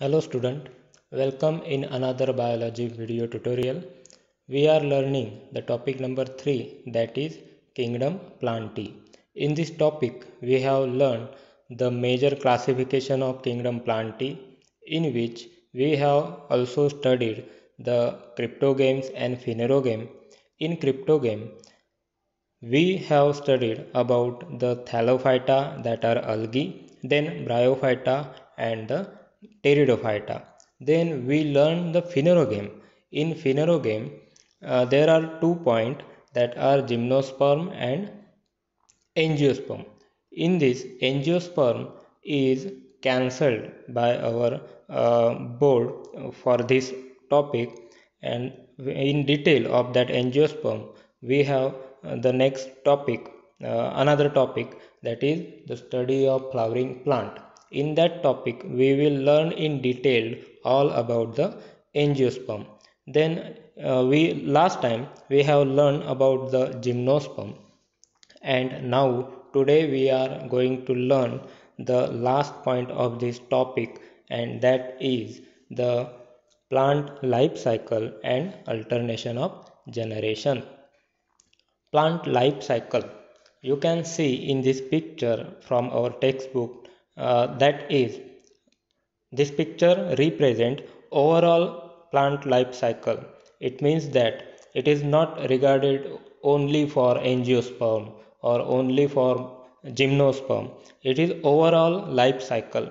Hello student, welcome in another biology video tutorial. We are learning the topic number 3, that is Kingdom Plantae. In this topic we have learned the major classification of Kingdom Plantae, in which we have also studied the cryptogames and phanerogame. In cryptogame we have studied about the thallophyta, that are algae, then bryophyta and the pteridophyta. Then we learned the phanerogame. In phanerogame, there are 2 points, that are gymnosperm and angiosperm. In this, angiosperm is cancelled by our board for this topic, and in detail of that angiosperm we have the next topic, another topic, that is the study of flowering plant. In that topic we will learn in detail all about the angiosperm. Then we last time we have learned about the gymnosperm, and now today we are going to learn the last point of this topic, and that is the plant life cycle and alternation of generation. Plant life cycle, you can see in this picture from our textbook, that is, this picture represent overall plant life cycle. It means that it is not regarded only for angiosperm or only for gymnosperm. It is overall life cycle.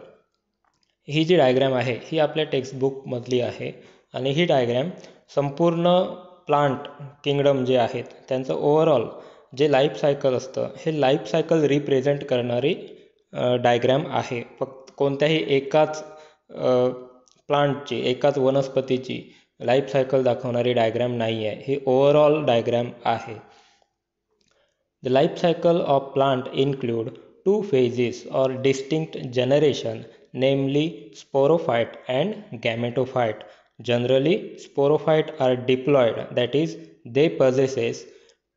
ही जी diagram आहे ही आपल्या टेक्स्टबुकमधली आहे, आणि ही diagram संपूर्ण प्लांट किंगडम जे आहेत त्यांचं ओव्हरऑल जे लाईफ सायकल असतं हे लाईफ सायकल रिप्रेझेंट करणारी डायग्रॅम आहे. फक्त कोणत्याही एकाच प्लांटची, एकाच वनस्पतीची लाईफ सायकल दाखवणारी डायग्रॅम नाही आहे, ही ओव्हरऑल डायग्रॅम आहे. The life cycle of plant include two phases or distinct generation, namely sporophyte and gametophyte. Generally, sporophyte are diploid, that is, they possesses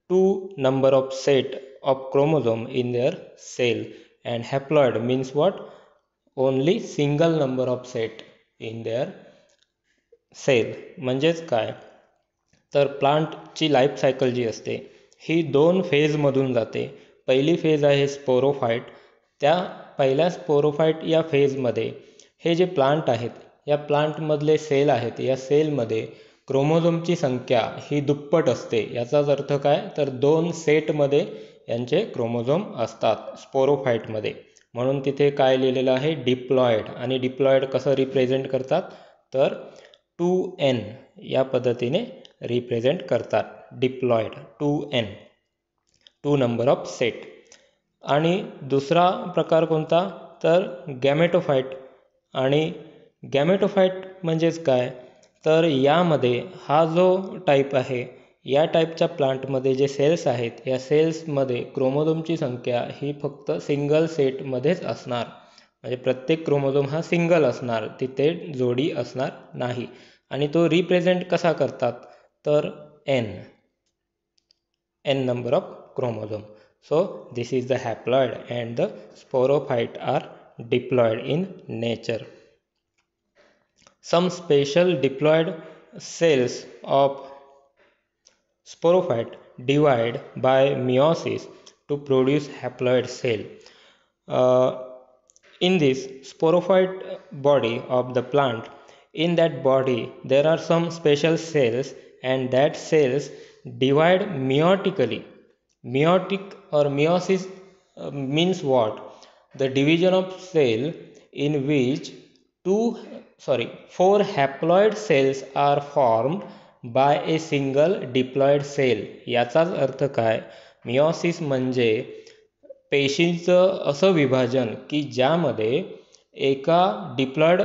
two number of set of chromosome in their cell, and haploid means what? Only single number of set in their cell. म्हणजेच काय, तर प्लांटची life cycle जी असते ही दोन फेजमधून जाते. पहिली phase आहे स्पोरोफाईट. त्या पहिल्या स्पोरोफाईट या फेजमध्ये हे जे प्लांट आहेत, या प्लांटमधले सेल आहेत, या सेलमध्ये क्रोमोझोमची संख्या ही दुप्पट असते. याचाच अर्थ काय, तर 2 सेटमध्ये यांचे क्रोमोझोम असतात स्पोरोफाईटमध्ये. म्हणून तिथे काय लिहिलेलं आहे, डिप्लॉयड. आणि डिप्लॉयड कसं रिप्रेझेंट करतात, तर 2n या पद्धतीने रिप्रेझेंट करतात. Diploid 2n, 2 number of set. आणि दुसरा प्रकार कोणता, तर गॅमेटोफाईट. आणि गॅमेटोफाईट म्हणजेच काय, तर यामध्ये हा जो टाईप आहे, या टाईपच्या प्लांटमध्ये जे सेल्स आहेत, या सेल्समध्ये क्रोमोझोमची संख्या ही फक्त सिंगल सेटमध्येच असणार. म्हणजे प्रत्येक क्रोमोझोम हा सिंगल असणार, तिथे जोडी असणार नाही. आणि तो रिप्रेझेंट कसा करतात, तर n number of chromosome. So this is the haploid, and the sporophyte are diploid in nature. Some special diploid cells of sporophyte divide by meiosis to produce haploid cell. In this sporophyte body of the plant, in that body there are some special cells, and that cells divide meiotically. Meiotic or meiosis means what? The division of cell in which 4 haploid cells are formed by a single diploid cell. याचाच अर्थ काय, meiosis म्हणजे पेशींचं असं विभाजन की ज्यामध्ये एका diploid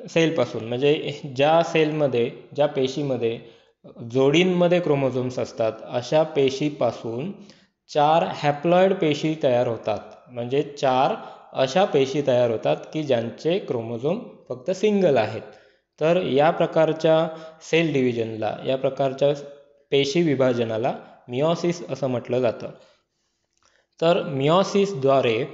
सेलपासून, म्हणजे ज्या सेलमध्ये, ज्या पेशीमध्ये जोडींमध्ये क्रोमोझोम्स असतात, अशा पेशीपासून 4 हॅप्लॉइड पेशी तयार होतात. म्हणजे 4 अशा पेशी तयार होतात की ज्यांचे क्रोमोझोम फक्त सिंगल आहेत. तर या प्रकारच्या सेल डिव्हिजनला, या प्रकारच्या पेशी विभाजनाला मिओसिस असं म्हटलं जातं. तर मिओसिसद्वारे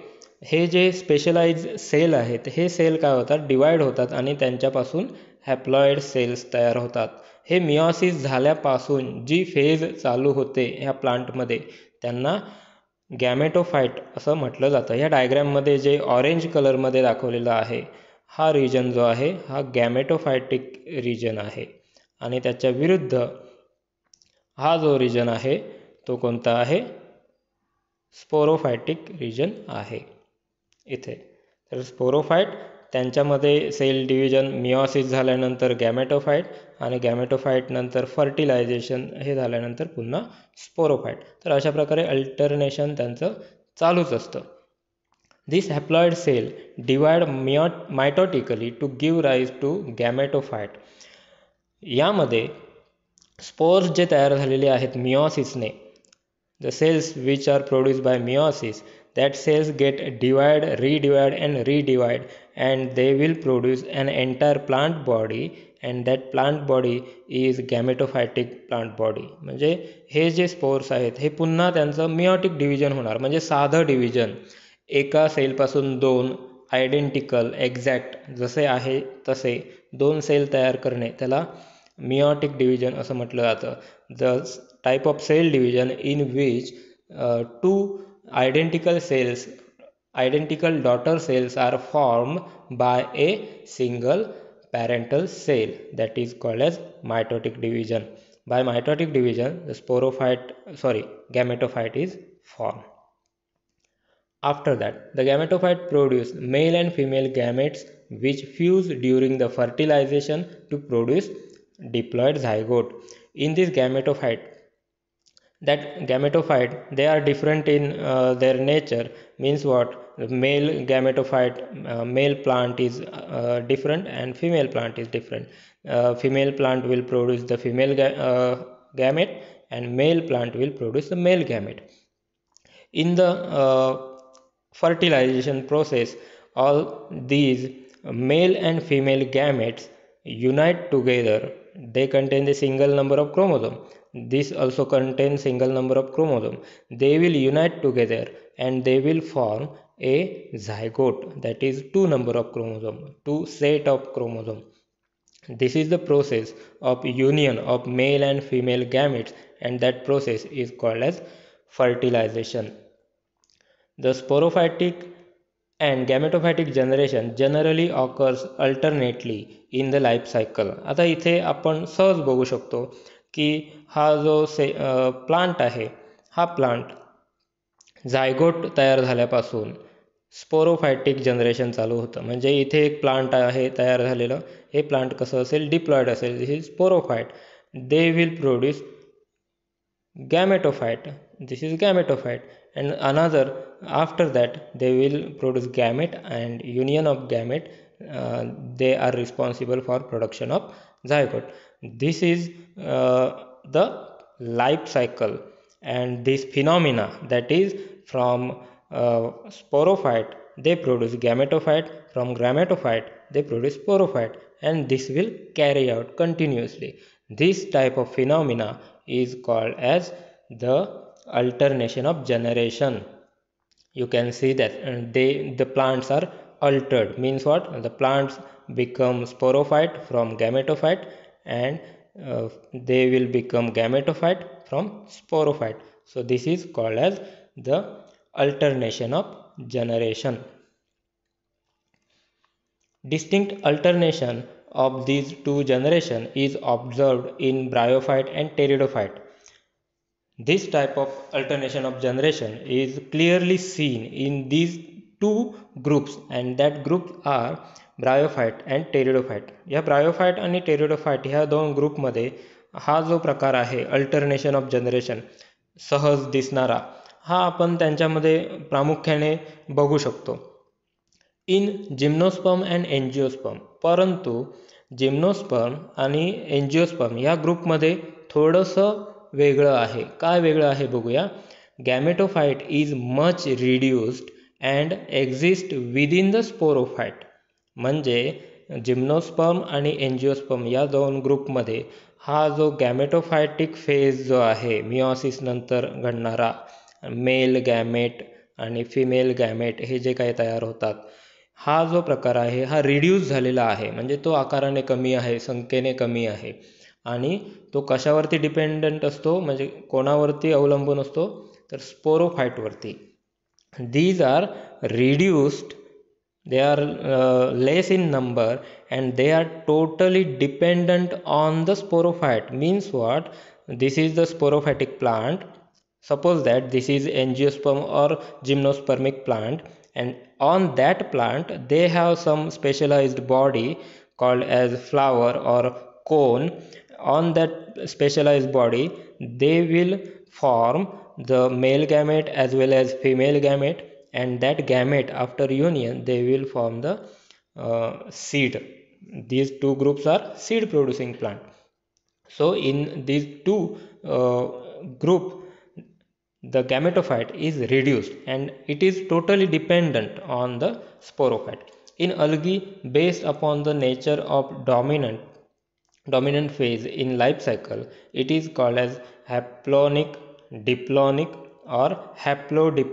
हे जे स्पेशलाइज सेल आहेत हे सेल काय होतात, डिवाइड होतात आणि त्यांच्यापासून हॅप्लॉइड सेल्स तयार होतात. हे मिओसिस झाल्यापासून जी फेज चालू होते ह्या प्लांटमध्ये त्यांना गॅमेटोफाइट असं म्हटलं जातं. या डायग्रॅममध्ये जे ऑरेंज कलरमध्ये दाखवलेलं आहे हा रिजन जो आहे हा गॅमेटोफायटिक रिजन आहे आणि त्याच्या विरुद्ध हा जो रिजन आहे तो कोणता आहे, स्पोरोफायटिक रिजन आहे इथे. तर स्पोरोफाइट त्यांच्यामध्ये सेल डिव्हिजन मिओसिस झाल्यानंतर गॅमेटोफाइट आणि गॅमेटोफाइट नंतर फर्टिलायझेशन हे झाल्यानंतर पुन्हा स्पोरोफाइट. तर अशा प्रकारे अल्टरनेशन त्यांचं चालूच असतं. This haploid cell divide mitotically to give rise to gametophyte. यामध्ये स्पोर्स जे तयार झालेले आहेत मिओसिसने, the cells which are produced by meiosis, that cells get divide, redivide and they will produce an entire plant body and that plant body is gametophytic plant body. म्हणजे हे जे spores आहेत हे पुन्हा त्यांचं मिओटिक डिव्हिजन होणार, म्हणजे साधं डिव्हिजन. एका सेलपासून दोन आयडेंटिकल एक्झॅक्ट जसे आहे तसे दोन सेल तयार करणे त्याला मिओटिक डिव्हिजन असं म्हटलं जातं. The type of cell division in which two identical daughter cells are formed by a single parental cell, that is called as mitotic division. By mitotic division the gametophyte is formed. After that the gametophyte produce male and female gametes which fuse during the fertilization to produce diploid zygote. In this gametophyte, they are different in their nature. Means what, male gametophyte, male plant is different and female plant is different. Female plant will produce the female gamete and male plant will produce the male gamete. In the fertilization process, all these male and female gametes unite together. They contain the single number of chromosome. This also contains single number of chromosome. They will unite together and they will form a zygote, that is two number of chromosome, two set of chromosome. This is the process of union of male and female gametes and that process is called as fertilization. The sporophytic and gametophytic generation generally occurs alternately in the life cycle. आता इथे आपण सहज बघू शकतो की हा जो plant आहे हा प्लांट झायगोट तयार झाल्यापासून स्पोरोफायटिक जनरेशन चालू होतं. म्हणजे इथे एक प्लांट आहे तयार झालेलं, हे प्लांट कसं असेल, डिप्लॉइड असेल. This is sporophyte. They will produce gametophyte. This is gametophyte. And another, after that they will produce gamete and union of gamete they are responsible for production of zygote. This is the life cycle, and this phenomena, that is from sporophyte they produce gametophyte, from gametophyte they produce sporophyte, and this will carry out continuously. This type of phenomena is called as the alternation of generation. You can see that the plants are altered. Means what, the plants become sporophyte from gametophyte and they will become gametophyte from sporophyte. So this is called as the alternation of generation. Distinct alternation of these two generations is observed in bryophyte and pteridophyte. This type of alternation of generation is clearly seen in these two groups, and that groups are bryophyte and pteridophyte. या bryophyte आणि pteridophyte ह्या दोन ग्रुपमध्ये हा जो प्रकार आहे alternation of generation सहज दिसणारा, हा आपण त्यांच्यामध्ये प्रामुख्याने बघू शकतो इन जिम्नोस्पर्म अँड एंजिओस्पर्म. परंतु जिम्नोस्पर्म आणि एंजिओस्पर्म या ग्रुपमध्ये थोडंसं वेगळं आहे. काय वेगळं आहे बघूया. Gametophyte is much reduced and exist within the sporophyte. म्हणजे जिम्नोस्पर्म आणि एंजिओस्पर्म या दोन ग्रुपमध्ये हा जो गॅमेटोफायटिक फेज जो आहे मिओसिस नंतर घडणारा, मेल गॅमेट आणि फिमेल गॅमेट हे जे काही तयार होतात, हा जो प्रकार आहे हा रिड्यूस झालेला आहे, म्हणजे तो आकाराने कमी आहे, संख्येने कमी आहे. आणि तो कशावरती डिपेंडंट असतो, म्हणजे कोणावरती अवलंबून असतो, तर स्पोरोफाईटवरती. These are reduced, they are less in number, and they are totally dependent on the sporophyte. Means what? This is the sporophytic plant. Suppose that this is angiosperm or gymnospermic plant, and on that plant they have some specialized body called as flower or cone. On that specialized body they will form the male gamete as well as female gamete, and that gamete after union they will form the seed. These two groups are seed producing plant. So in these two group, the gametophyte is reduced and it is totally dependent on the sporophyte. In algae, based upon the nature of dominant phase in life cycle, it is called as haplonic, diplonic or haplontic,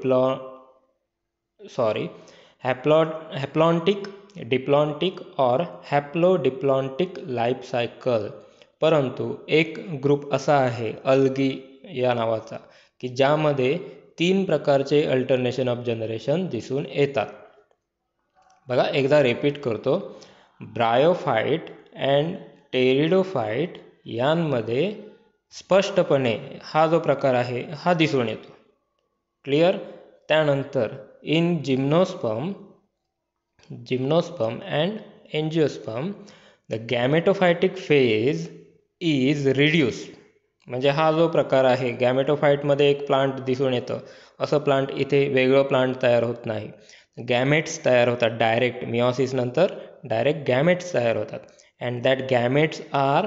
diplontic or haplodiplontic life cycle. परंतु एक group असा आहे algae या नावाचा की ज्यामध्ये 3 प्रकारचे alternation of generation दिसून येतात. बघा एकदा रिपीट करतो. ब्रायोफाइट अँड टेरिडोफाइट यांमध्ये स्पष्टपणे हा जो प्रकार आहे हा दिसून येतो. क्लिअर. त्यानंतर in gymnosperm and angiosperm the gametophytic phase is reduce. म्हणजे हा जो प्रकार आहे गॅमेटोफाईटमध्ये एक प्लांट दिसून येतं, असं प्लांट इथे वेगळं प्लांट तयार होत नाही. गॅमेट्स तयार होतात डायरेक्ट मिओसिस नंतर डायरेक्ट गॅमेट्स तयार होतात. And that gametes are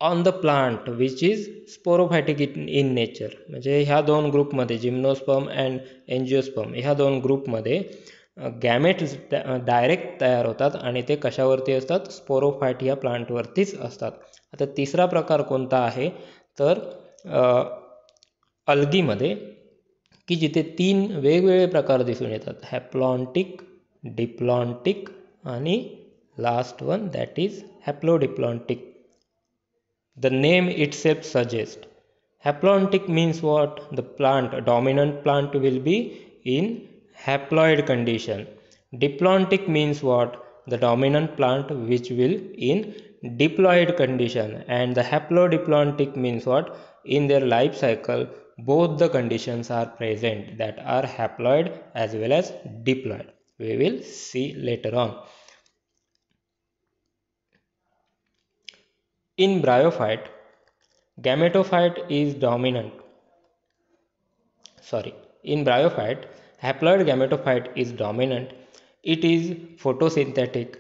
on the plant which is sporophytic in nature. म्हणजे ह्या दोन ग्रुपमध्ये जिम्नोस्पर्म अँड एंजिओस्पर्म ह्या दोन ग्रुपमध्ये गॅमेट्स डायरेक्ट तयार होतात आणि ते कशावरती असतात, स्पोरोफायट या प्लांटवरतीच असतात. आता तिसरा प्रकार कोणता आहे तर अल्गीमध्ये की जिथे 3 वेगवेगळे प्रकार दिसून येतात, हॅप्लॉन्टिक, डिप्लॉन्टिक आणि last one that is haplodiplontic. The name itself suggests. Haplontic means what? The plant, dominant plant will be in haploid condition. Diplontic means what? The dominant plant which will in diploid condition. And the haplodiplontic means what? In their life cycle, both the conditions are present, that are haploid as well as diploid. We will see later on. In bryophyte, gametophyte is dominant. In bryophyte, haploid gametophyte is dominant. It is photosynthetic,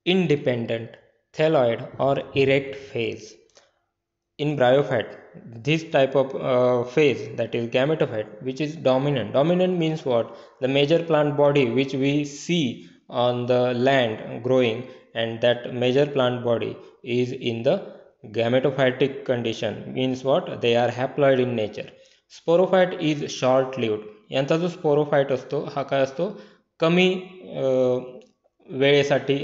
independent, thalloid or erect phase. In bryophyte, this type of phase, that is gametophyte, which is dominant. Dominant means what? The major plant body which we see on the land growing, and that major plant body is in the gametophytic condition. Means what? They are haploid in nature. Sporophyte is short lived. यांचा जो sporophyte असतो हा काय असतो, कमी वेळेसाठी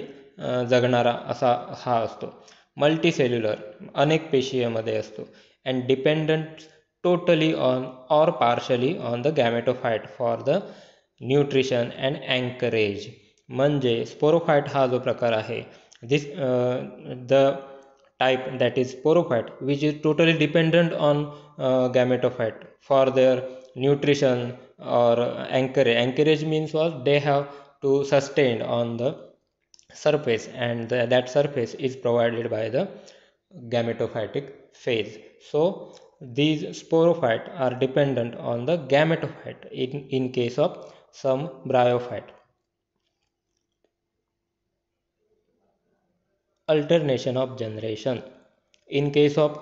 जगणारा असा हा असतो. मल्टीसेल्युलर, अनेक पेशीयमध्ये असतो. And dependent totally on or partially on the gametophyte for the nutrition and anchorage. म्हणजे स्पोरोफाइट हा जो प्रकार आहे, this the type, that is sporophyte, which is totally dependent on gametophyte for their nutrition or anchorage. Anchorage means what? They have to sustain on the surface, and that surface is provided by the gametophytic phase. So these sporophyte are dependent on the gametophyte in case of some bryophyte. Alternation of generation. In case of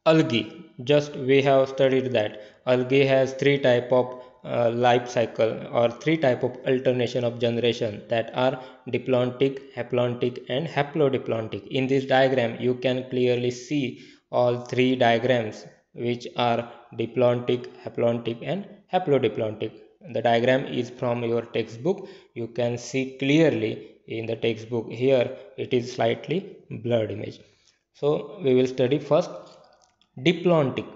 algae, just we have studied that algae has 3 type of life cycle or 3 type of alternation of generation, that are diplontic, haplontic and haplodiplontic. In this diagram you can clearly see all 3 diagrams which are diplontic, haplontic and haplodiplontic. The diagram is from your textbook. You can see clearly in the textbook. Here it is slightly blurred image. So we will study first diplontic.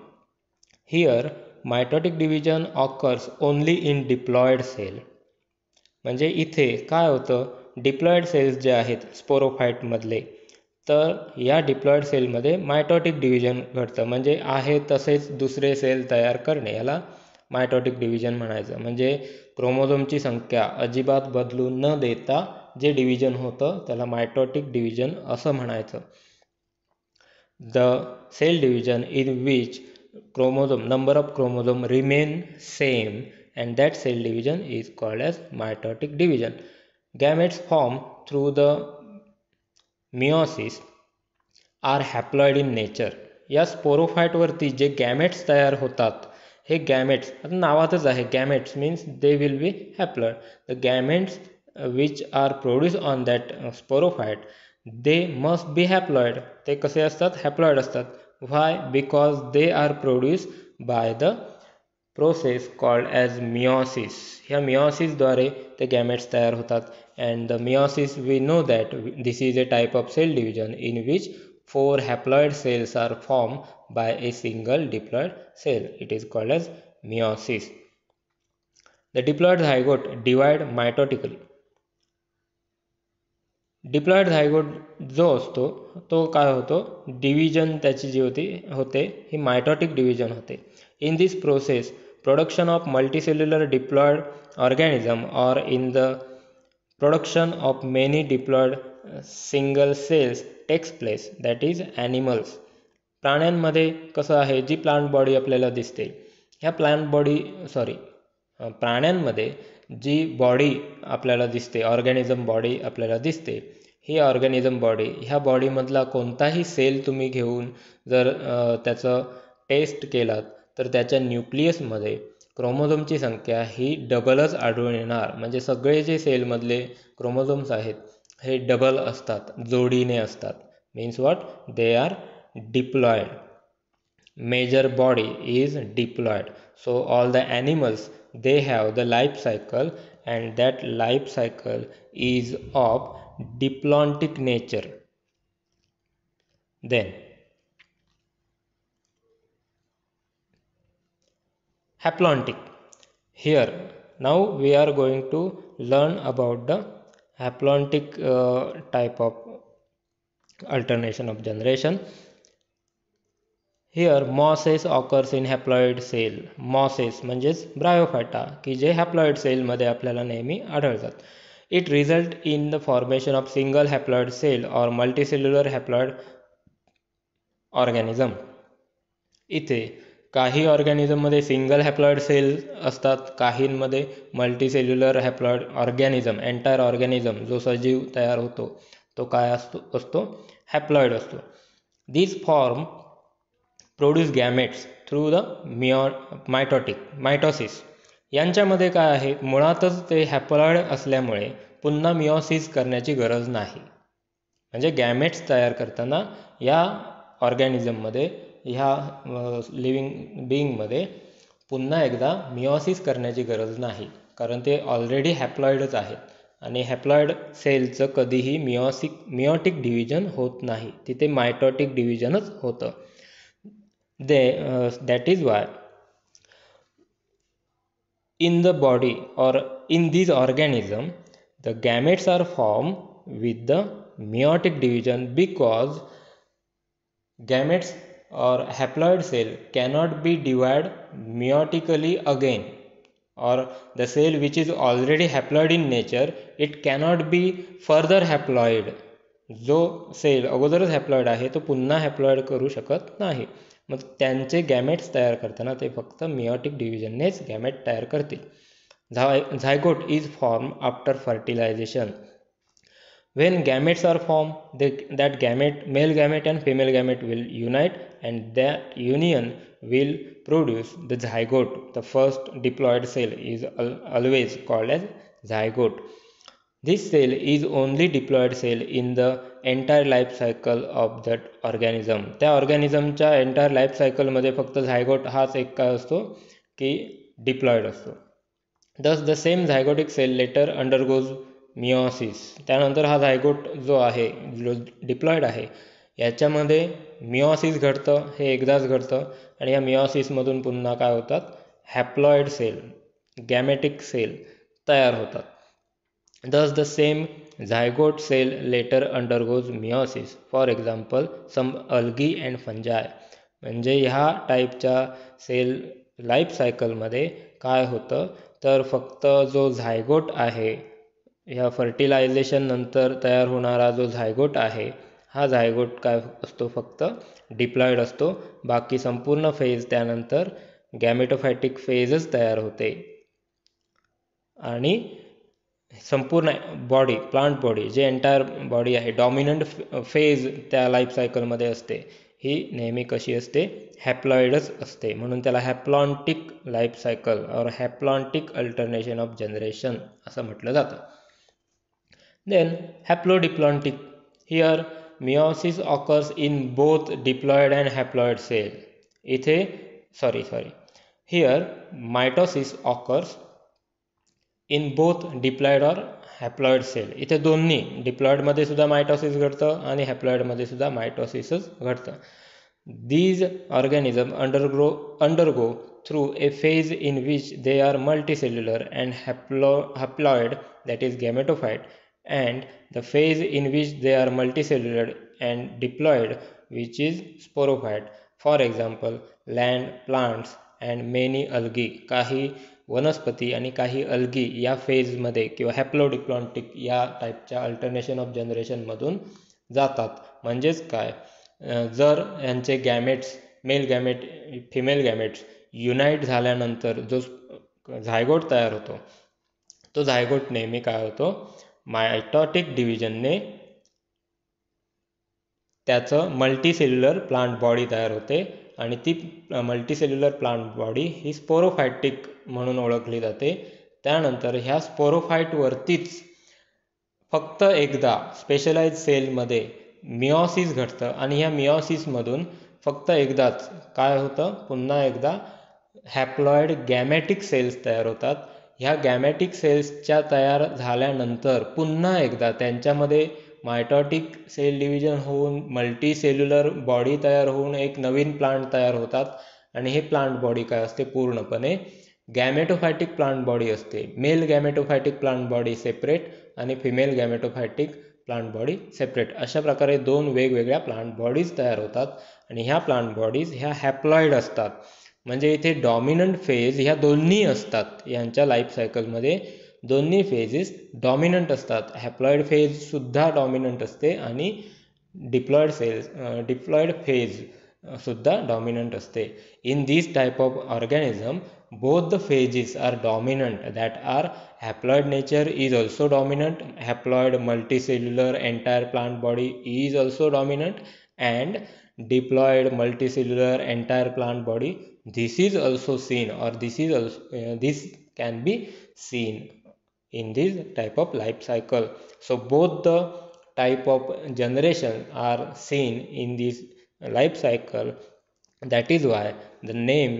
Here mitotic division occurs only in diploid cell. म्हणजे इथे काय होतं, diploid cells जे आहेत स्पोरोफाईटमधले, तर या diploid सेलमध्ये mitotic division घडतं. म्हणजे आहे तसेच दुसरे सेल तयार करणे, याला मायटॉटिक डिव्हिजन म्हणायचं. म्हणजे क्रोमोझोमची संख्या अजिबात बदलू न देता जे डिव्हिजन होतं त्याला मायटॉटिक डिव्हिजन असं म्हणायचं. The cell division in which chromosome number of chromosome remain same, and that cell division is called as mitotic division. Gametes formed through the meiosis are haploid in nature. या sporophyte वरती जे gametes तयार होतात, हे gametes आता नावातच आहे, gametes means they will be haploid. The gametes which are produce on that sporophyte they must be haploid. ते कसे असतात, हॅप्लॉइड असतात. Why? Because they are produced by the process called as meiosis. ह्या meiosis-द्वारे ते gametes तयार होतात. And the meiosis, we know that this is a type of cell division in which 4 haploid cells are formed by a single diploid cell. It is called as meiosis. The diploid zygote divide mitotically. Diploid zygote जो असतो तो काय होतो, division त्याची जी होते ही mitotic division होते. In this process production of multicellular diploid organism और in the production of many diploid single cells takes place, that is animals. प्राण्यांमध्ये कसं आहे, जी प्लांट बॉडी आपल्याला दिसते, ह्या प्राण्यांमध्ये जी बॉडी आपल्याला दिसते, ऑर्गॅनिझम बॉडी आपल्याला दिसते, ही ऑर्गॅनिझम बॉडी, ह्या बॉडीमधला कोणताही सेल तुम्ही घेऊन जर त्याचं टेस्ट केलात तर त्याच्या न्यूक्लियसमध्ये क्रोमोझोमची संख्या ही डबलच आढळून येणार. म्हणजे सगळे जे सेलमधले क्रोमोझोम्स आहेत हे डबल असतात, जोडीने असतात. Means what, they are diploid. Major body is diploid. So all the animals, they have the life cycle, and that life cycle is of diplontic nature. Then haplontic. Here now we are going to learn about the haplontic type of alternation of generation. Here mosses occurs in haploid cell. Mosses म्हणजेच bryophyta, की जे haploid सेलमध्ये आपल्याला नेहमी आढळतात. It result in the formation of single haploid cell और multicellular haploid organism. इथे काही ऑर्गॅनिझममध्ये सिंगल हॅप्लॉइड सेल असतात, काहींमध्ये multicellular haploid organism, entire organism जो सजीव तयार होतो तो काय असतो, हॅप्लॉइड असतो. This form produce gametes through the mitosis. यांच्यामध्ये काय आहे, मुळातच ते हॅप्लॉइड असल्यामुळे पुन्हा मिओसिस करण्याची गरज नाही. म्हणजे गॅमेट्स तयार करताना या ऑर्गॅनिझममध्ये, ह्या लिव्हिंग बिईंगमध्ये पुन्हा एकदा मिओसिस करण्याची गरज नाही, कारण ते ऑलरेडी हॅप्लॉइडच आहेत. आणि हॅप्लॉइड सेलचं कधीही मिओटिक डिव्हिजन होत नाही, तिथे मायटॉटिक डिव्हिजनच होतं. That is why in the body or in these organism the gametes are formed with the meiotic division, because gametes or haploid cell cannot be divided meiotically again, or the cell which is already haploid in nature, it cannot be further haploid. जो sale अगोदरच haploid आहे तो पुन्हा haploid करू शकत नाही. मग त्यांचे गॅमेट्स तयार करताना ते फक्त मिओटिक डिव्हिजननेच गॅमेट तयार करतील. Zygote is form after fertilization. When gametes are formed, that gamete, male gamete and female gamete will unite, and that union will produce the zygote. The first diploid cell is always called as zygote. This cell is only diploid cell in the entire life cycle of that organism. त्या ऑर्गॅनिझमच्या entire life सायकलमध्ये फक्त zygote हाच एक काय असतो की diploid असतो. Thus the same zygotic cell later undergoes meiosis. त्यानंतर हा झायगोट जो आहे जो डिप्लॉइड आहे याच्यामध्ये मिओसिस घडतं, हे एकदाच घडतं आणि या मिओसिसमधून पुन्हा काय होतात, हॅप्लॉइड सेल, गॅमेटिक सेल तयार होतात. Thus the same zygote cell later undergoes meiosis. For example, some algae and fungi. म्हणजे ह्या टाईपच्या सेल लाईफ सायकलमध्ये काय होतं तर फक्त जो झायगोट आहे, ह्या फर्टिलायझेशन नंतर तयार होणारा जो झायगोट आहे, हा झायगोट काय असतो, फक्त डिप्लॉइड असतो. बाकी संपूर्ण फेज त्यानंतर गॅमेटोफायटिक फेजच तयार होते आणि संपूर्ण बॉडी, प्लांट बॉडी, जे एंटायर बॉडी आहे, डॉमिनंट फेज त्या लाईफ सायकलमध्ये असते, ही नेहमी कशी असते, हॅप्लॉइडच असते. म्हणून त्याला हॅप्लॉन्टिक लाईफ सायकल और हॅप्लॉन्टिक अल्टरनेशन ऑफ जनरेशन असं म्हटलं जातं. Then haplodiplontic. Here meiosis occurs in both diploid and haploid cell. इथे here mitosis occurs in both diploid और हॅप्लॉइड सेल. इथे दोन्ही डिप्लॉइडमध्ये सुद्धा मायटोसिस घडतं आणि हॅप्लॉइडमध्ये सुद्धा मायटोसिसच घडतं. These organisms undergo through a phase in which they are multicellular and haploid, that is gametophyte, and the phase in which they are multicellular and diploid, which is sporophyte. For example, land plants and many algae. काही वनस्पती आणि काही algae या फेजमध्ये किंवा हॅप्लोडिप्लॉन्टिक या टाईपच्या alternation of जनरेशनमधून जातात. म्हणजेच काय, जर यांचे gametes, mail gamete female gametes unite झाल्यानंतर जो झायगोट तयार होतो, तो झायगोट नेहमी काय होतो, मायटॉटिक डिव्हिजनने त्याचं मल्टीसेल्युलर प्लांट बॉडी तयार होते आणि ती मल्टीसेल्युलर प्लांट बॉडी ही स्पोरोफायटिक म्हणून ओळखली जाते. त्यानंतर ह्या स्पोरोफाईटवरतीच फक्त एकदा स्पेशलाइज सेलमध्ये मिओसिस घडतं आणि ह्या मिओसिसमधून फक्त एकदाच काय होतं, पुन्हा एकदा हॅप्लॉइड गॅमॅटिक सेल्स तयार होतात. ह्या गॅमॅटिक सेल्सच्या तयार झाल्यानंतर पुन्हा एकदा त्यांच्यामध्ये मायटॉटिक सेल डिव्हिजन होऊन मल्टी सेल्युलर बॉडी तयार होऊन एक नवीन प्लांट तयार होतात आणि हे प्लांट बॉडी काय असते, पूर्णपणे गॅमेटोफायटिक प्लांट बॉडी असते. मेल गॅमेटोफायटिक प्लांट बॉडी सेपरेट आणि फिमेल गॅमेटोफायटिक प्लांट बॉडी सेपरेट. अशा प्रकारे दोन वेगवेगळ्या प्लांट बॉडीज तयार होतात आणि ह्या प्लांट बॉडीज ह्या हॅप्लॉइड असतात. म्हणजे इथे डॉमिनंट फेज ह्या दोन्ही असतात. यांच्या लाईफ सायकलमध्ये दोन्ही फेजेस डॉमिनंट असतात. हॅप्लॉइड फेजसुद्धा डॉमिनंट असते आणि डिप्लॉइड फेज सुद्धा डॉमिनंट असते. In this type of organism both the phases are dominant, that are haploid nature is also dominant, haploid multicellular entire plant body is also dominant, and diploid multicellular entire plant body, this is also seen, or this is also this can be seen in this type of life cycle. So both the type of generation are seen in this life cycle. That is why the name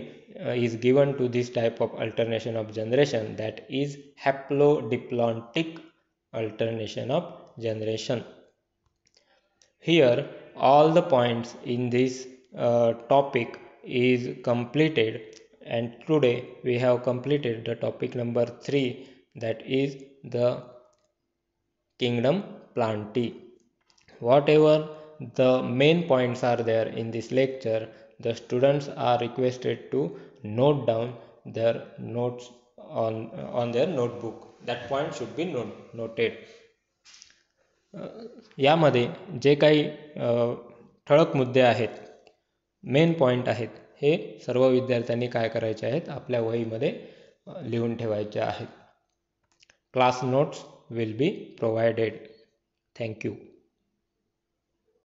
is given to this type of alternation of generation, that is haplodiplontic alternation of generation. Here all the points in this topic is completed, and today we have completed the topic number 3, that is the kingdom Plantae. Whatever the main points are there in this lecture, the students are requested to note down their notes on their notebook. That point should be noted. यामध्ये जे काही ठळक मुद्दे आहेत, main point आहेत, हे सर्व विद्यार्थ्यांनी काय करायचे आहेत, आपल्या वहीमध्ये लिहून ठेवायचे आहेत. Class notes will be provided. Thank you.